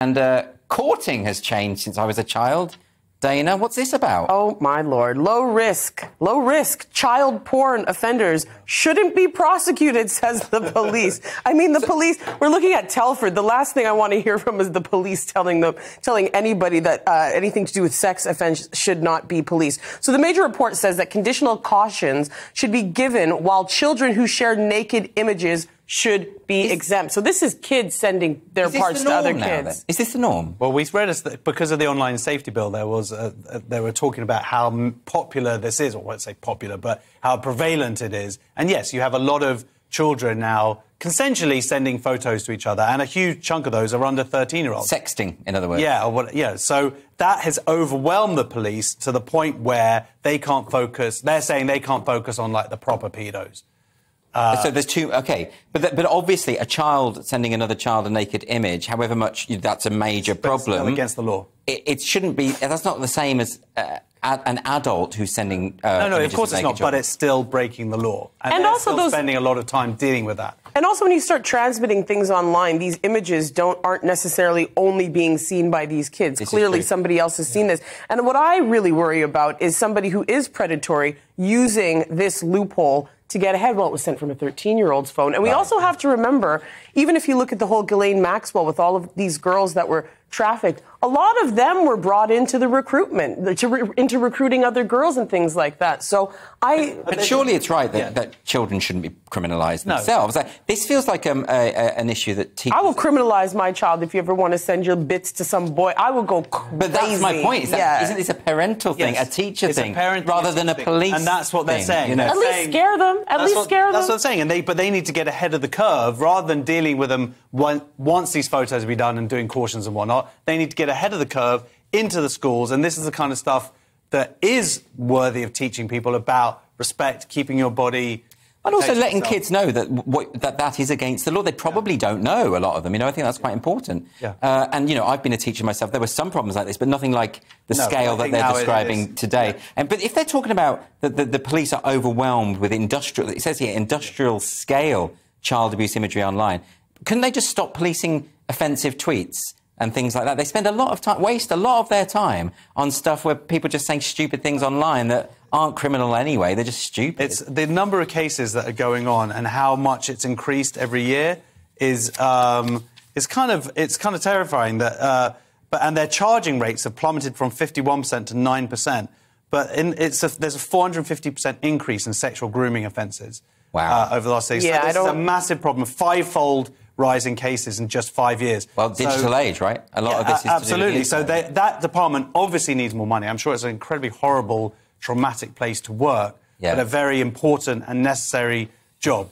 And courting has changed since I was a child. Dana, what's this about? Oh, my Lord. Low risk child porn offenders shouldn't be prosecuted, says the police. I mean, the police, we're looking at Telford. The last thing I want to hear from is the police telling anybody that anything to do with sex offense should not be policed. So the major report says that conditional cautions should be given while children who share naked images should be exempt. So this is kids sending their parts to other kids. Is this the norm? Well, we've read because of the online safety bill, they were talking about how popular this is, or I won't say popular, but how prevalent it is. And yes, you have a lot of children now consensually sending photos to each other, and a huge chunk of those are under 13-year-olds. Sexting, in other words. Yeah. So that has overwhelmed the police to the point where they can't focus. They're saying they can't focus on, like, the proper pedos. So there's two, OK. But obviously a child sending another child a naked image, however much that's a major problem. Still against the law. It shouldn't be, that's not the same as an adult who's sending No, of course it's not, but it's still breaking the law. And also still spending a lot of time dealing with that. And also when you start transmitting things online, these images aren't necessarily only being seen by these kids. Clearly somebody else has seen this. And what I really worry about is somebody who is predatory using this loophole to get ahead. Well, it was sent from a 13-year-old's phone. And we also have to remember, even if you look at the whole Ghislaine Maxwell with all of these girls that were trafficked, a lot of them were brought into the recruitment, into recruiting other girls and things like that. So But surely it's right that children shouldn't be criminalised themselves. This feels like an issue that teachers... I will criminalise my child if you ever want to send your bits to some boy. I will go crazy. But that's my point. Isn't this a parental thing, a teacher thing, rather than a police thing? And that's what they're saying. You know? At least scare them. That's what I'm saying. But they need to get ahead of the curve rather than dealing with them once these photos have been done and doing cautions and whatnot. They need to get ahead of the curve into the schools, and this is the kind of stuff that is worthy of teaching people about respect, keeping your body... And also letting kids know that is against the law. They probably don't know, a lot of them. I think that's quite important. Yeah. And, I've been a teacher myself. There were some problems like this, but nothing like the scale that they're describing today. Yeah. But if they're talking about the police are overwhelmed with it says here, industrial scale child abuse imagery online, couldn't they just stop policing offensive tweets and things like that? They spend waste a lot of their time on stuff where people just saying stupid things online that aren't criminal anyway. They're just stupid. It's the number of cases that are going on and how much it's increased every year is kind of terrifying. And their charging rates have plummeted from 51% to 9%. But there's a 450% increase in sexual grooming offences over the last 6 years. Yeah, so this is a massive problem, fivefold rise in cases in just 5 years. Well, digital age, right? A lot of this is absolutely. To do with that department obviously needs more money. I'm sure it's an incredibly horrible, traumatic place to work, but a very important and necessary job.